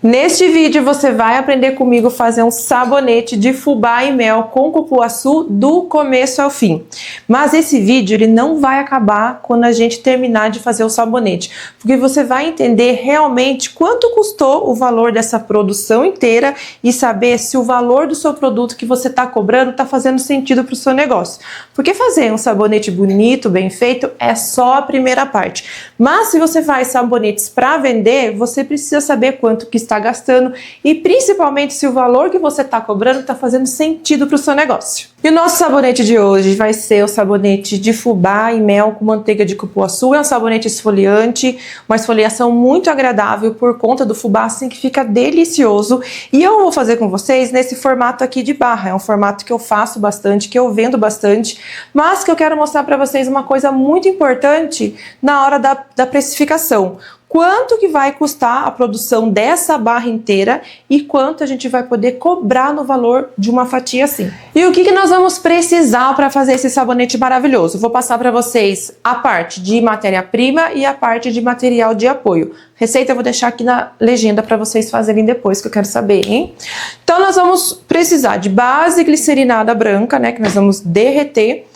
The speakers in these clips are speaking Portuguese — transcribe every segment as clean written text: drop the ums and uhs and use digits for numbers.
Neste vídeo você vai aprender comigo a fazer um sabonete de fubá e mel com cupuaçu do começo ao fim. Mas esse vídeo ele não vai acabar quando a gente terminar de fazer o sabonete, porque você vai entender realmente quanto custou o valor dessa produção inteira e saber se o valor do seu produto que você está cobrando está fazendo sentido para o seu negócio. Porque fazer um sabonete bonito, bem feito, é só a primeira parte. Mas se você faz sabonetes para vender, você precisa saber quanto que está gastando e principalmente se o valor que você está cobrando está fazendo sentido para o seu negócio. E o nosso sabonete de hoje vai ser o sabonete de fubá e mel com manteiga de cupuaçu. É um sabonete esfoliante, uma esfoliação muito agradável por conta do fubá, assim que fica delicioso. E eu vou fazer com vocês nesse formato aqui de barra. É um formato que eu faço bastante, que eu vendo bastante, mas que eu quero mostrar para vocês uma coisa muito importante na hora da precificação. Quanto que vai custar a produção dessa barra inteira e quanto a gente vai poder cobrar no valor de uma fatia assim. E o que nós vamos precisar para fazer esse sabonete maravilhoso? Vou passar para vocês a parte de matéria-prima e a parte de material de apoio. Receita eu vou deixar aqui na legenda para vocês fazerem depois, que eu quero saber, hein? Então nós vamos precisar de base glicerinada branca, né, que nós vamos derreter.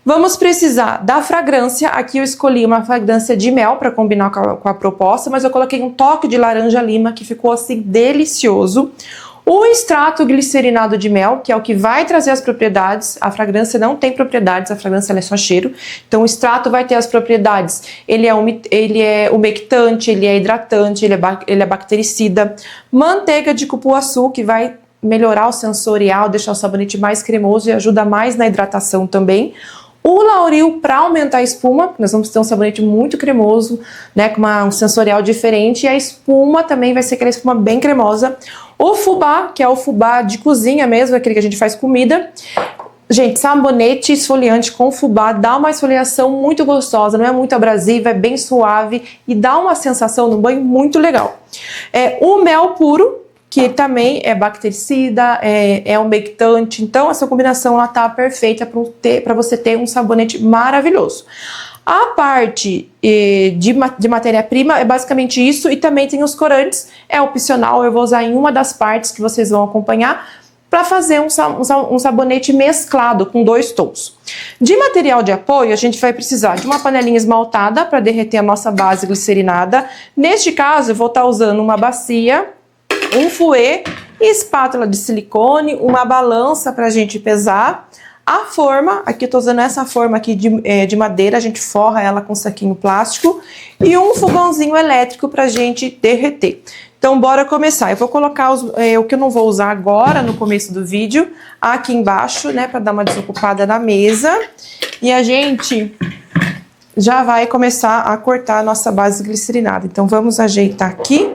Vamos precisar da fragrância. Aqui eu escolhi uma fragrância de mel para combinar com a proposta, mas eu coloquei um toque de laranja-lima que ficou assim delicioso. O extrato glicerinado de mel, que é o que vai trazer as propriedades. A fragrância não tem propriedades, a fragrância ela é só cheiro. Então o extrato vai ter as propriedades. Ele é umectante, ele é hidratante, ele é bactericida. Manteiga de cupuaçu, que vai melhorar o sensorial, deixar o sabonete mais cremoso e ajuda mais na hidratação também. O lauril para aumentar a espuma, nós vamos ter um sabonete muito cremoso, né, com um sensorial diferente, e a espuma também vai ser aquela espuma bem cremosa. O fubá, que é o fubá de cozinha mesmo, aquele que a gente faz comida. Gente, sabonete esfoliante com fubá dá uma esfoliação muito gostosa, não é muito abrasiva, é bem suave e dá uma sensação no banho muito legal. O mel puro, que também é bactericida, é umectante, então essa combinação ela tá perfeita para você ter um sabonete maravilhoso. A parte de matéria-prima é basicamente isso, e também tem os corantes, é opcional, eu vou usar em uma das partes que vocês vão acompanhar, para fazer um sabonete mesclado com 2 tons. De material de apoio, a gente vai precisar de uma panelinha esmaltada para derreter a nossa base glicerinada. Neste caso, eu vou estar usando uma bacia, um fouet, espátula de silicone, uma balança para a gente pesar. A forma, aqui eu tô usando essa forma aqui de madeira, a gente forra ela com saquinho plástico. E um fogãozinho elétrico pra gente derreter. Então bora começar. Eu vou colocar o que eu não vou usar agora no começo do vídeo, aqui embaixo, né, pra dar uma desocupada na mesa. E a gente já vai começar a cortar a nossa base glicerinada. Então vamos ajeitar aqui.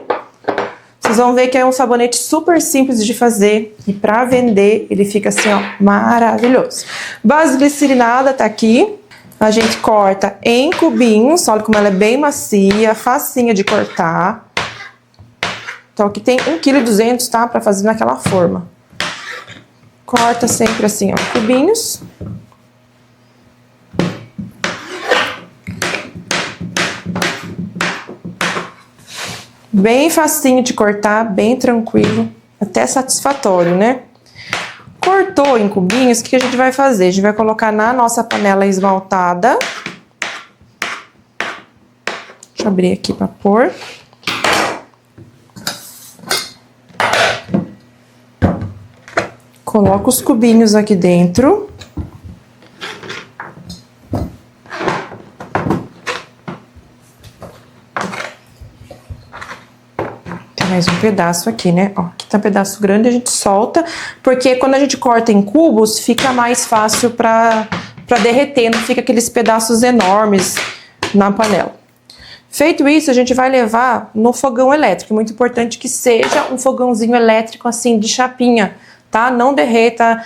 Vocês vão ver que é um sabonete super simples de fazer e para vender ele fica assim, ó, maravilhoso. Base glicerinada tá aqui. A gente corta em cubinhos, olha como ela é bem macia, facinha de cortar. Então aqui tem 1,2 kg, tá? Para fazer naquela forma. Corta sempre assim, ó, cubinhos. Bem facinho de cortar, bem tranquilo, até satisfatório, né? Cortou em cubinhos, o que a gente vai fazer? A gente vai colocar na nossa panela esmaltada. Deixa eu abrir aqui para pôr. Coloco os cubinhos aqui dentro. Mais um pedaço aqui, né? Ó, aqui tá um pedaço grande, a gente solta, porque quando a gente corta em cubos, fica mais fácil pra derreter, não fica aqueles pedaços enormes na panela. Feito isso, a gente vai levar no fogão elétrico. Muito importante que seja um fogãozinho elétrico, assim, de chapinha, tá? Não derreta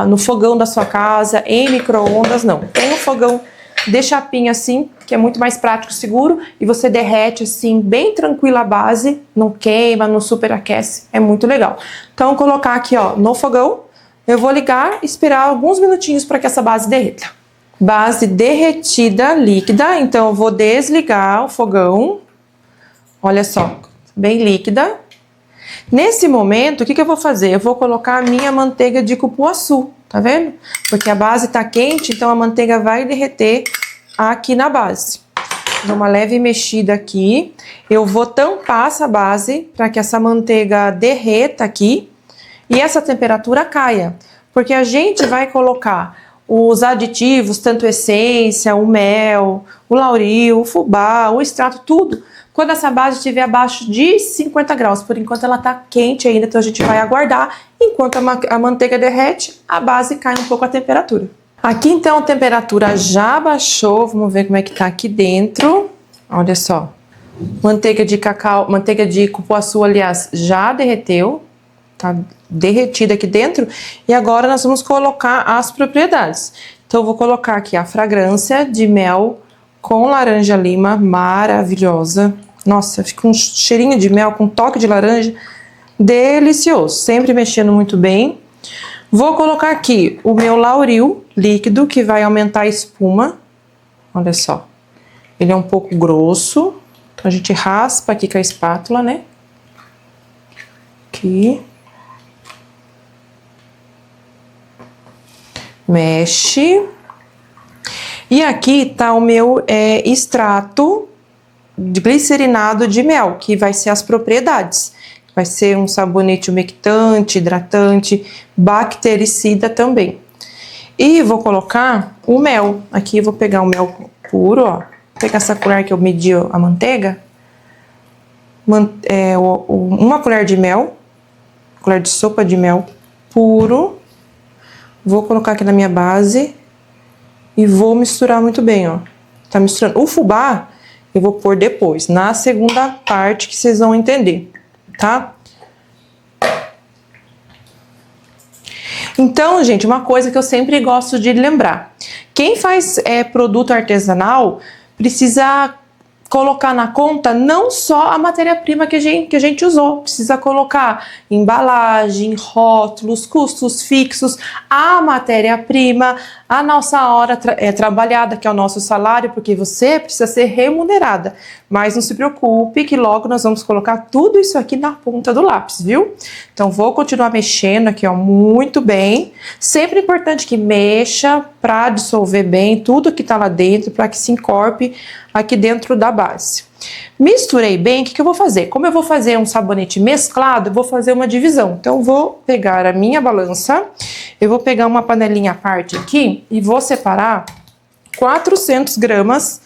no fogão da sua casa, em micro-ondas, não. Tem um fogão de chapinha assim, que é muito mais prático e seguro, e você derrete assim, bem tranquila a base, não queima, não superaquece, é muito legal. Então, vou colocar aqui, ó, no fogão, eu vou ligar e esperar alguns minutinhos para que essa base derreta. Base derretida, líquida, então eu vou desligar o fogão. Olha só, bem líquida. Nesse momento, o que eu vou fazer? Eu vou colocar a minha manteiga de cupuaçu, tá vendo? Porque a base tá quente, então a manteiga vai derreter aqui na base. Dou uma leve mexida aqui. Eu vou tampar essa base para que essa manteiga derreta aqui e essa temperatura caia. Porque a gente vai colocar os aditivos, tanto essência, o mel, o lauril, o fubá, o extrato, tudo, quando essa base estiver abaixo de 50 graus. Por enquanto ela tá quente ainda, então a gente vai aguardar. Enquanto a manteiga derrete, a base cai um pouco a temperatura. Aqui então a temperatura já baixou, vamos ver como é que tá aqui dentro. Olha só, manteiga de cacau, manteiga de cupuaçu, aliás, já derreteu, tá derretida aqui dentro. E agora nós vamos colocar as propriedades. Então eu vou colocar aqui a fragrância de mel com laranja lima, maravilhosa. Nossa, fica um cheirinho de mel com toque de laranja, delicioso, sempre mexendo muito bem. Vou colocar aqui o meu lauril líquido, que vai aumentar a espuma. Olha só. Ele é um pouco grosso. Então a gente raspa aqui com a espátula, né? Aqui. Mexe. E aqui tá o meu extrato de glicerinado de mel, que vai ser as propriedades. Vai ser um sabonete umectante, hidratante, bactericida também. E vou colocar o mel. Aqui eu vou pegar o mel puro, ó. Vou pegar essa colher que eu medi a manteiga. Uma colher de mel. Colher de sopa de mel puro. Vou colocar aqui na minha base. E vou misturar muito bem, ó. Tá misturando. O fubá eu vou pôr depois, na segunda parte, que vocês vão entender, tá? Então, gente, uma coisa que eu sempre gosto de lembrar. Quem faz produto artesanal precisa colocar na conta não só a matéria-prima que a gente usou, precisa colocar embalagem, rótulos, custos fixos, a matéria-prima, a nossa hora trabalhada, que é o nosso salário, porque você precisa ser remunerada. Mas não se preocupe que logo nós vamos colocar tudo isso aqui na ponta do lápis, viu? Então vou continuar mexendo aqui, ó, muito bem. Sempre é importante que mexa para dissolver bem tudo que tá lá dentro, para que se encorpe aqui dentro da base. Misturei bem, o que eu vou fazer? Como eu vou fazer um sabonete mesclado, eu vou fazer uma divisão. Então, eu vou pegar a minha balança, eu vou pegar uma panelinha à parte aqui e vou separar 400 gramas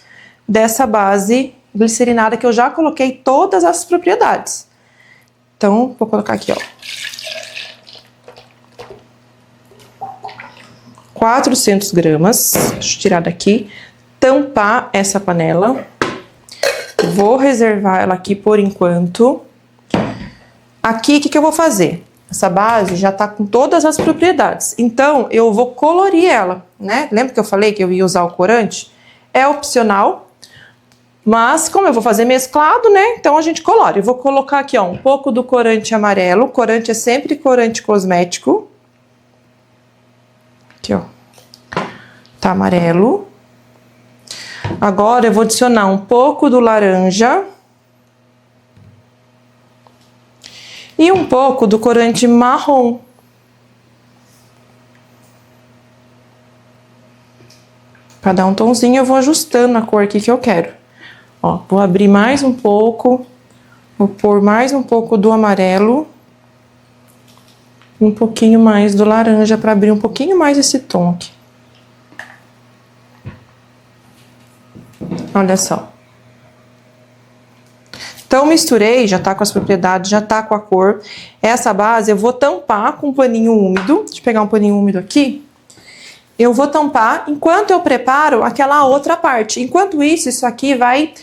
dessa base glicerinada que eu já coloquei todas as propriedades. Então, vou colocar aqui, ó. 400 gramas, deixa eu tirar daqui, tampar essa panela. Vou reservar ela aqui por enquanto. Aqui, o que eu vou fazer? Essa base já tá com todas as propriedades. Então, eu vou colorir ela, né? Lembra que eu falei que eu ia usar o corante? É opcional. Mas, como eu vou fazer mesclado, né? Então, a gente colore. Eu vou colocar aqui, ó, um pouco do corante amarelo. Corante é sempre corante cosmético. Aqui, ó. Tá amarelo. Agora eu vou adicionar um pouco do laranja e um pouco do corante marrom. Para dar um tonzinho, eu vou ajustando a cor aqui que eu quero. Ó, vou abrir mais um pouco, vou pôr mais um pouco do amarelo, um pouquinho mais do laranja para abrir um pouquinho mais esse tom aqui. Olha só. Então, misturei, já tá com as propriedades, já tá com a cor. Essa base eu vou tampar com um paninho úmido. Deixa eu pegar um paninho úmido aqui. Eu vou tampar enquanto eu preparo aquela outra parte. Enquanto isso aqui vai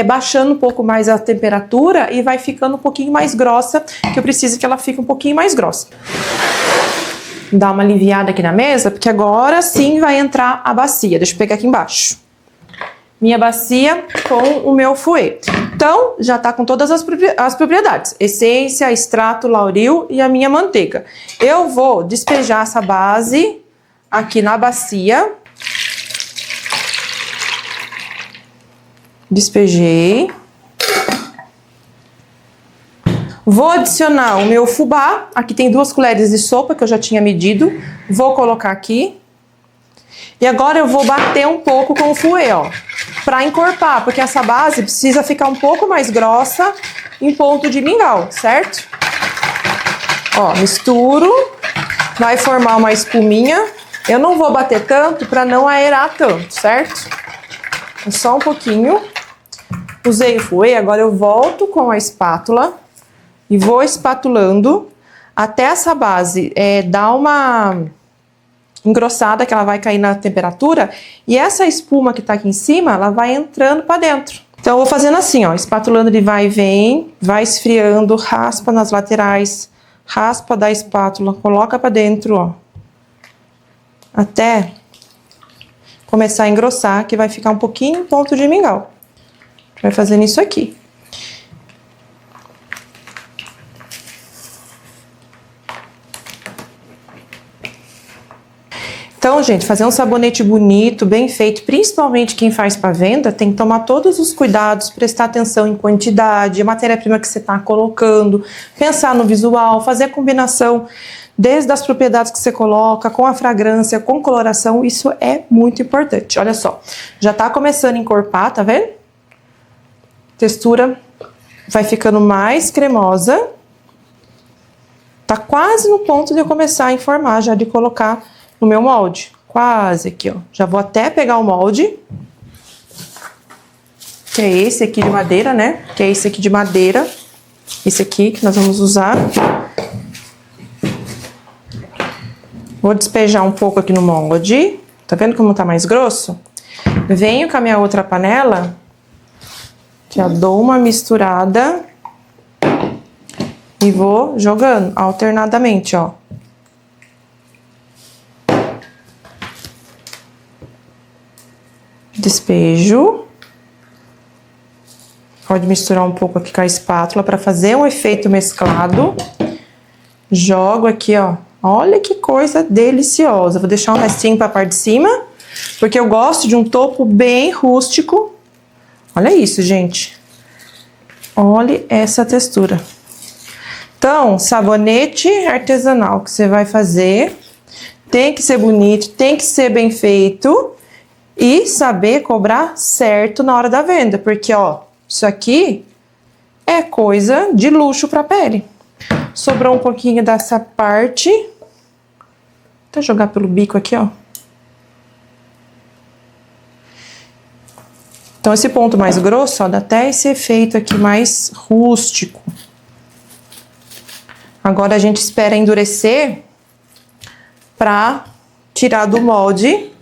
baixando um pouco mais a temperatura e vai ficando um pouquinho mais grossa, que eu preciso que ela fique um pouquinho mais grossa. Dá uma aliviada aqui na mesa, porque agora sim vai entrar a bacia. Deixa eu pegar aqui embaixo. Minha bacia com o meu fouet. Então, já tá com todas as propriedades. Essência, extrato, lauril e a minha manteiga. Eu vou despejar essa base aqui na bacia. Vou adicionar o meu fubá. Aqui tem 2 colheres de sopa que eu já tinha medido. Vou colocar aqui. E agora eu vou bater um pouco com o fouet, ó, pra encorpar, porque essa base precisa ficar um pouco mais grossa em ponto de mingau, certo? Ó, misturo, vai formar uma espuminha. Eu não vou bater tanto pra não aerar tanto, certo? Só um pouquinho. Usei o fouet, agora eu volto com a espátula e vou espatulando até essa base dar uma engrossada, que ela vai cair na temperatura, e essa espuma que tá aqui em cima, ela vai entrando pra dentro. Então eu vou fazendo assim, ó, espatulando de vai e vem, vai esfriando, raspa nas laterais, raspa da espátula, coloca pra dentro, ó, até começar a engrossar, que vai ficar um pouquinho em ponto de mingau. Vai fazendo isso aqui. Então, gente, fazer um sabonete bonito, bem feito, principalmente quem faz para venda, tem que tomar todos os cuidados, prestar atenção em quantidade, a matéria-prima que você está colocando, pensar no visual, fazer a combinação desde as propriedades que você coloca, com a fragrância, com coloração, isso é muito importante. Olha só, já tá começando a encorpar, tá vendo? Textura vai ficando mais cremosa. Tá quase no ponto de eu começar a informar, já de colocar no meu molde. Quase aqui, ó. Já vou até pegar o molde. Que é esse aqui de madeira, né? Que é esse aqui de madeira. Esse aqui que nós vamos usar. Vou despejar um pouco aqui no molde. Tá vendo como tá mais grosso? Venho com a minha outra panela. Já dou uma misturada. E vou jogando alternadamente, ó. Despejo. Pode misturar um pouco aqui com a espátula para fazer um efeito mesclado. Jogo aqui, ó. Olha que coisa deliciosa. Vou deixar um restinho para a parte de cima, porque eu gosto de um topo bem rústico. Olha isso, gente. Olha essa textura. Então, sabonete artesanal que você vai fazer tem que ser bonito, tem que ser bem feito. E saber cobrar certo na hora da venda, porque, ó, isso aqui é coisa de luxo pra pele. Sobrou um pouquinho dessa parte. Vou jogar pelo bico aqui, ó. Então, esse ponto mais grosso, ó, dá até esse efeito aqui mais rústico. Agora, a gente espera endurecer pra tirar do molde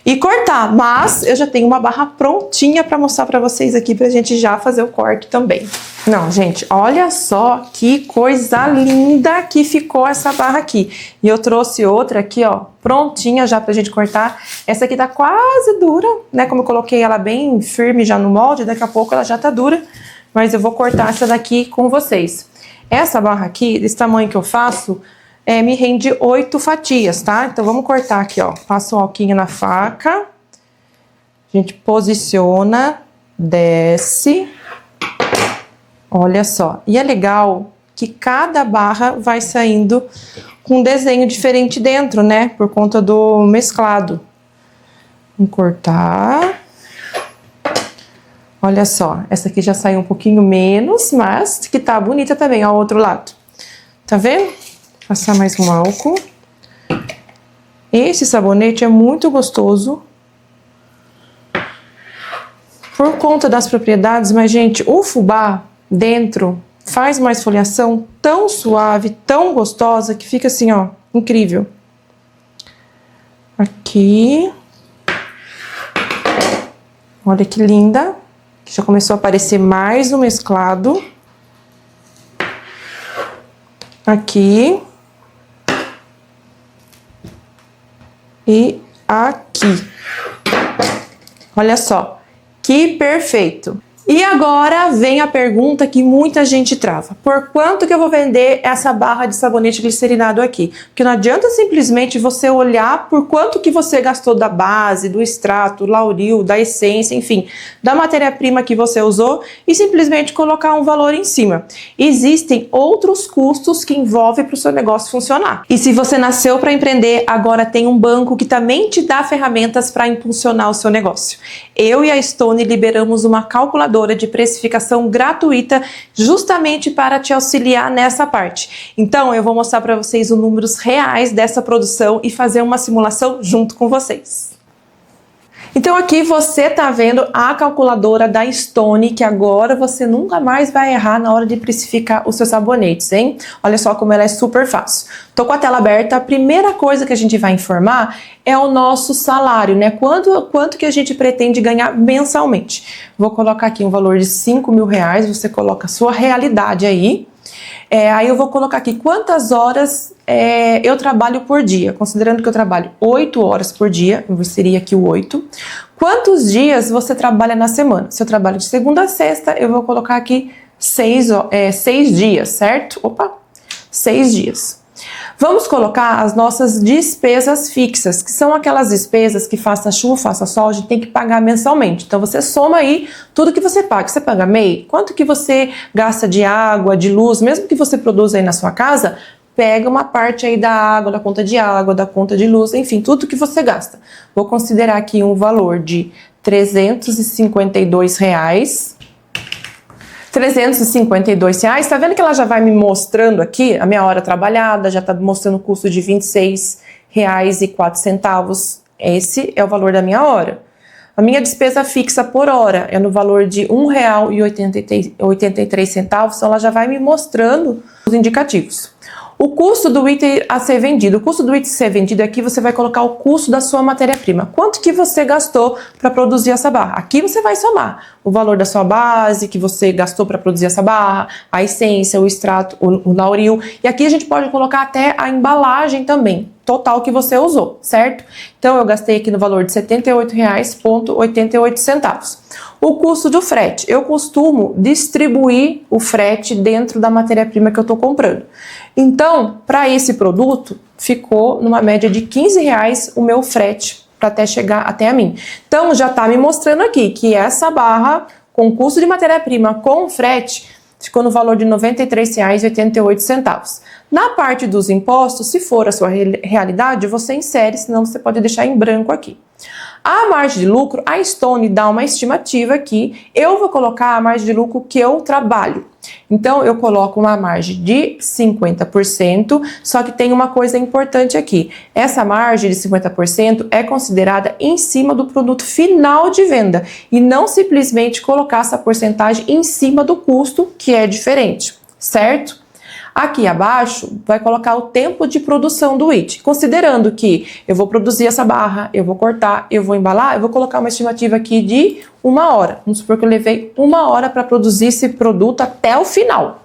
e cortar, mas eu já tenho uma barra prontinha para mostrar para vocês aqui, pra gente já fazer o corte também. Não, gente, olha só que coisa linda que ficou essa barra aqui. E eu trouxe outra aqui, ó, prontinha já pra gente cortar. Essa aqui tá quase dura, né? Como eu coloquei ela bem firme já no molde, daqui a pouco ela já tá dura. Mas eu vou cortar essa daqui com vocês. Essa barra aqui, desse tamanho que eu faço, me rende 8 fatias, tá? Então, vamos cortar aqui, ó. Passa um alquinho na faca. A gente posiciona, desce. Olha só. E é legal que cada barra vai saindo com um desenho diferente dentro, né? Por conta do mesclado. Vamos cortar. Olha só. Essa aqui já saiu um pouquinho menos, mas que tá bonita também, ao outro lado. Tá vendo? Passar mais um álcool. Esse sabonete é muito gostoso por conta das propriedades, mas, gente, o fubá dentro faz uma esfoliação tão suave, tão gostosa, que fica assim, ó, incrível. Aqui. Olha que linda. Já começou a aparecer mais um mesclado. Aqui. E aqui. Olha só, que perfeito. E agora vem a pergunta que muita gente trava. Por quanto que eu vou vender essa barra de sabonete glicerinado aqui? Porque não adianta simplesmente você olhar por quanto que você gastou da base, do extrato, lauril, da essência, enfim, da matéria-prima que você usou e simplesmente colocar um valor em cima. Existem outros custos que envolvem para o seu negócio funcionar. E se você nasceu para empreender, agora tem um banco que também te dá ferramentas para impulsionar o seu negócio. Eu e a Stone liberamos uma calculadora de precificação gratuita justamente para te auxiliar nessa parte. Então eu vou mostrar para vocês os números reais dessa produção e fazer uma simulação junto com vocês. Então aqui você tá vendo a calculadora da Stone, que agora você nunca mais vai errar na hora de precificar os seus sabonetes, hein? Olha só como ela é super fácil. Tô com a tela aberta, a primeira coisa que a gente vai informar é o nosso salário, né? Quanto que a gente pretende ganhar mensalmente. Vou colocar aqui um valor de R$5.000, você coloca a sua realidade aí. Aí eu vou colocar aqui quantas horas eu trabalho por dia, considerando que eu trabalho 8 horas por dia, seria aqui o 8. Quantos dias você trabalha na semana? Se eu trabalho de segunda a sexta, eu vou colocar aqui 6 dias, certo? 6 dias. Vamos colocar as nossas despesas fixas, que são aquelas despesas que faça chuva, faça sol, a gente tem que pagar mensalmente. Então você soma aí tudo que você paga. Você paga MEI? Quanto que você gasta de água, de luz, mesmo que você produza aí na sua casa, pega uma parte aí da água, da conta de água, da conta de luz, enfim, tudo que você gasta. Vou considerar aqui um valor de R$352. R$352, tá vendo que ela já vai me mostrando aqui a minha hora trabalhada, já tá mostrando o custo de R$26,04. Esse é o valor da minha hora. A minha despesa fixa por hora é no valor de R$1,83, então ela já vai me mostrando os indicativos. O custo do item a ser vendido. O custo do item a ser vendido aqui você vai colocar o custo da sua matéria-prima. Quanto que você gastou para produzir essa barra? Aqui você vai somar o valor da sua base que você gastou para produzir essa barra, a essência, o extrato, o lauril. E aqui a gente pode colocar até a embalagem também, total que você usou, certo? Então eu gastei aqui no valor de R$78,88. O custo do frete. Eu costumo distribuir o frete dentro da matéria-prima que eu estou comprando. Então, para esse produto, ficou numa média de R$15 o meu frete para até chegar até a mim. Então, já está me mostrando aqui que essa barra, com custo de matéria-prima com frete, ficou no valor de R$93,88. Na parte dos impostos, se for a sua realidade, você insere, senão você pode deixar em branco aqui. A margem de lucro, a Stone dá uma estimativa aqui, eu vou colocar a margem de lucro que eu trabalho. Então, eu coloco uma margem de 50%, só que tem uma coisa importante aqui. Essa margem de 50% é considerada em cima do produto final de venda e não simplesmente colocar essa porcentagem em cima do custo, que é diferente, certo? Aqui abaixo vai colocar o tempo de produção do item, considerando que eu vou produzir essa barra, eu vou cortar, eu vou embalar, eu vou colocar uma estimativa aqui de 1 hora. Vamos supor que eu levei 1 hora para produzir esse produto até o final.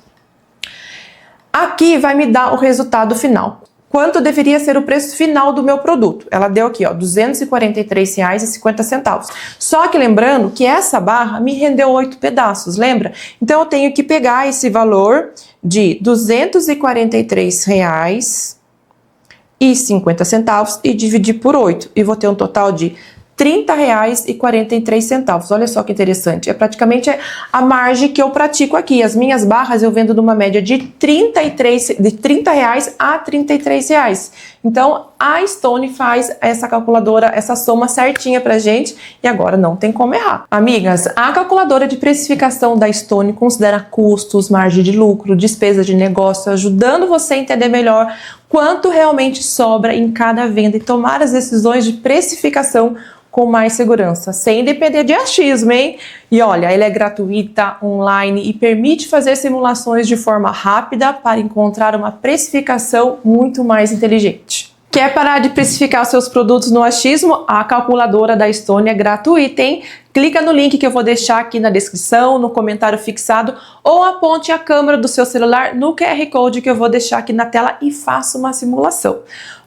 Aqui vai me dar o resultado final. Quanto deveria ser o preço final do meu produto? Ela deu aqui, ó, R$243,50. Só que lembrando que essa barra me rendeu 8 pedaços, lembra? Então eu tenho que pegar esse valor de R$243,50 e dividir por 8. E vou ter um total de R$30,43. Olha só que interessante. É praticamente a margem que eu pratico aqui. As minhas barras eu vendo numa média de R$30 a R$33. Então, a Stone faz essa calculadora, essa soma certinha pra gente e agora não tem como errar. Amigas, a calculadora de precificação da Stone considera custos, margem de lucro, despesa de negócio, ajudando você a entender melhor quanto realmente sobra em cada venda e tomar as decisões de precificação com mais segurança, sem depender de achismo, hein? E olha, ela é gratuita, online e permite fazer simulações de forma rápida para encontrar uma precificação muito mais inteligente. Quer parar de precificar os seus produtos no achismo? A calculadora da Stone é gratuita, hein? Clica no link que eu vou deixar aqui na descrição, no comentário fixado, ou aponte a câmera do seu celular no QR Code que eu vou deixar aqui na tela e faça uma simulação.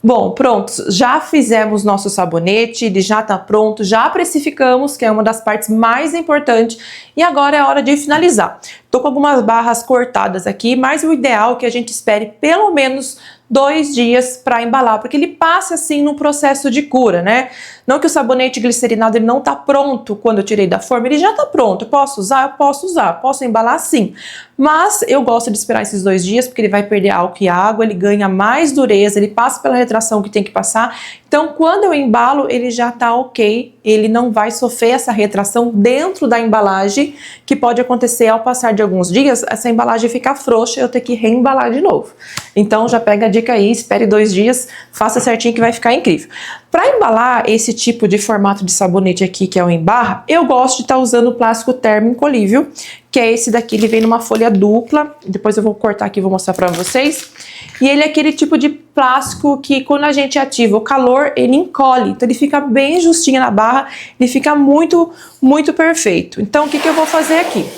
Bom, pronto, já fizemos nosso sabonete, ele já está pronto, já precificamos, que é uma das partes mais importantes, e agora é hora de finalizar. Tô com algumas barras cortadas aqui, mas o ideal é que a gente espere pelo menos 2 dias para embalar, porque ele passa assim no processo de cura, né? Não que o sabonete glicerinado ele não tá pronto quando eu tirei da forma, ele já tá pronto. Eu posso usar? Eu posso usar. Posso embalar? Sim. Mas eu gosto de esperar esses 2 dias, porque ele vai perder álcool e água, ele ganha mais dureza, ele passa pela retração que tem que passar. Então, quando eu embalo, ele já tá ok, ele não vai sofrer essa retração dentro da embalagem, que pode acontecer ao passar de alguns dias, essa embalagem ficar frouxa e eu ter que reembalar de novo. Então, já pega a dica aí, espere 2 dias, faça certinho que vai ficar incrível. Para embalar esse tipo de formato de sabonete aqui, que é o em barra, eu gosto de estar usando o plástico termoencolível, que é esse daqui, ele vem numa folha dupla, depois eu vou cortar aqui e vou mostrar para vocês. E ele é aquele tipo de plástico que quando a gente ativa o calor, ele encolhe, então ele fica bem justinho na barra, ele fica muito, muito perfeito. Então o que eu vou fazer aqui?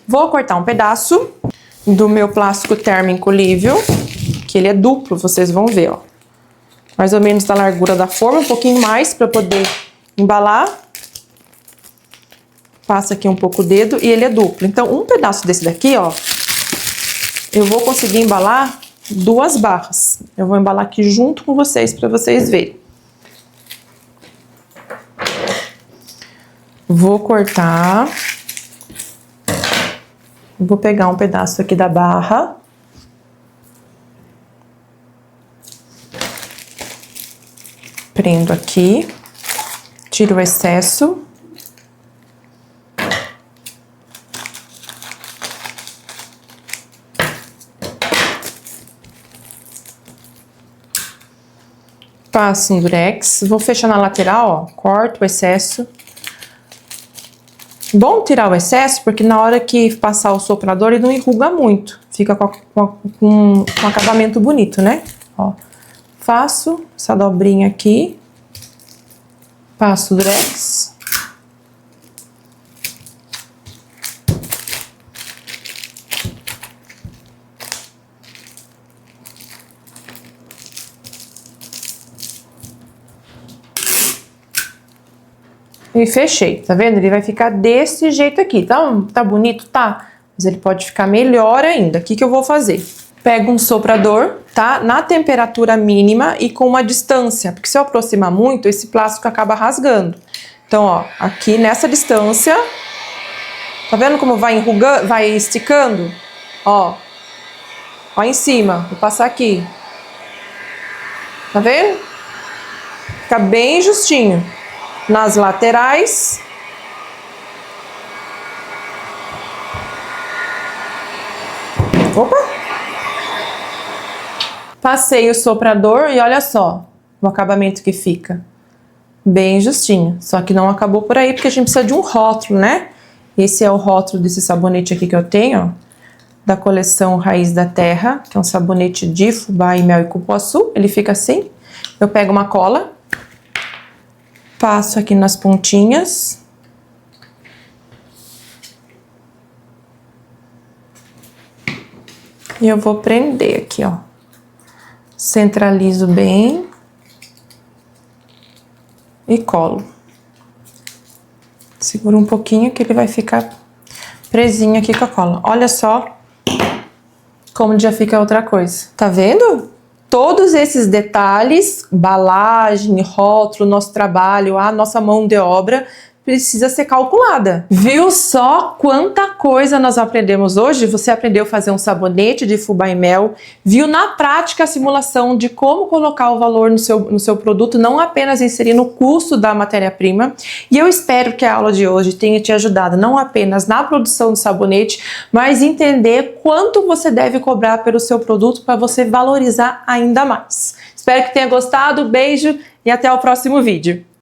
Vou cortar um pedaço do meu plástico termoencolível, que ele é duplo, vocês vão ver, ó. Mais ou menos da largura da forma, um pouquinho mais para poder embalar. Passa aqui um pouco o dedo e ele é duplo. Então, um pedaço desse daqui, ó, eu vou conseguir embalar 2 barras. Eu vou embalar aqui junto com vocês para vocês verem. Vou cortar. Vou pegar um pedaço aqui da barra. Prendo aqui, tiro o excesso. Passo um durex, vou fechar na lateral, ó, corto o excesso. Bom tirar o excesso, porque na hora que passar o soprador ele não enruga muito, fica com um acabamento bonito, né? Ó. Faço essa dobrinha aqui, passo o durex. E fechei, tá vendo? Ele vai ficar desse jeito aqui, tá bonito? Tá, mas ele pode ficar melhor ainda. O que eu vou fazer? Pego um soprador, tá? Na temperatura mínima e com uma distância, porque se eu aproximar muito, esse plástico acaba rasgando. Então, ó, aqui nessa distância, tá vendo como vai enrugando, vai esticando? Ó em cima, vou passar aqui. Tá vendo? Fica bem justinho. Nas laterais. Opa! Passei o soprador e olha só o acabamento que fica. Bem justinho. Só que não acabou por aí, porque a gente precisa de um rótulo, né? Esse é o rótulo desse sabonete aqui que eu tenho, ó, da coleção Raiz da Terra, que é um sabonete de fubá e mel e cupuaçu. Ele fica assim. Eu pego uma cola, passo aqui nas pontinhas. E eu vou prender aqui, ó. Centralizo bem. E colo. Segura um pouquinho que ele vai ficar presinho aqui com a cola. Olha só como já fica outra coisa. Tá vendo? Todos esses detalhes, embalagem, rótulo, nosso trabalho, a nossa mão de obra, precisa ser calculada. Viu só quanta coisa nós aprendemos hoje? Você aprendeu a fazer um sabonete de fubá e mel, viu na prática a simulação de como colocar o valor no seu produto, não apenas inserindo o custo da matéria-prima. E eu espero que a aula de hoje tenha te ajudado não apenas na produção do sabonete, mas entender quanto você deve cobrar pelo seu produto para você valorizar ainda mais. Espero que tenha gostado, beijo e até o próximo vídeo.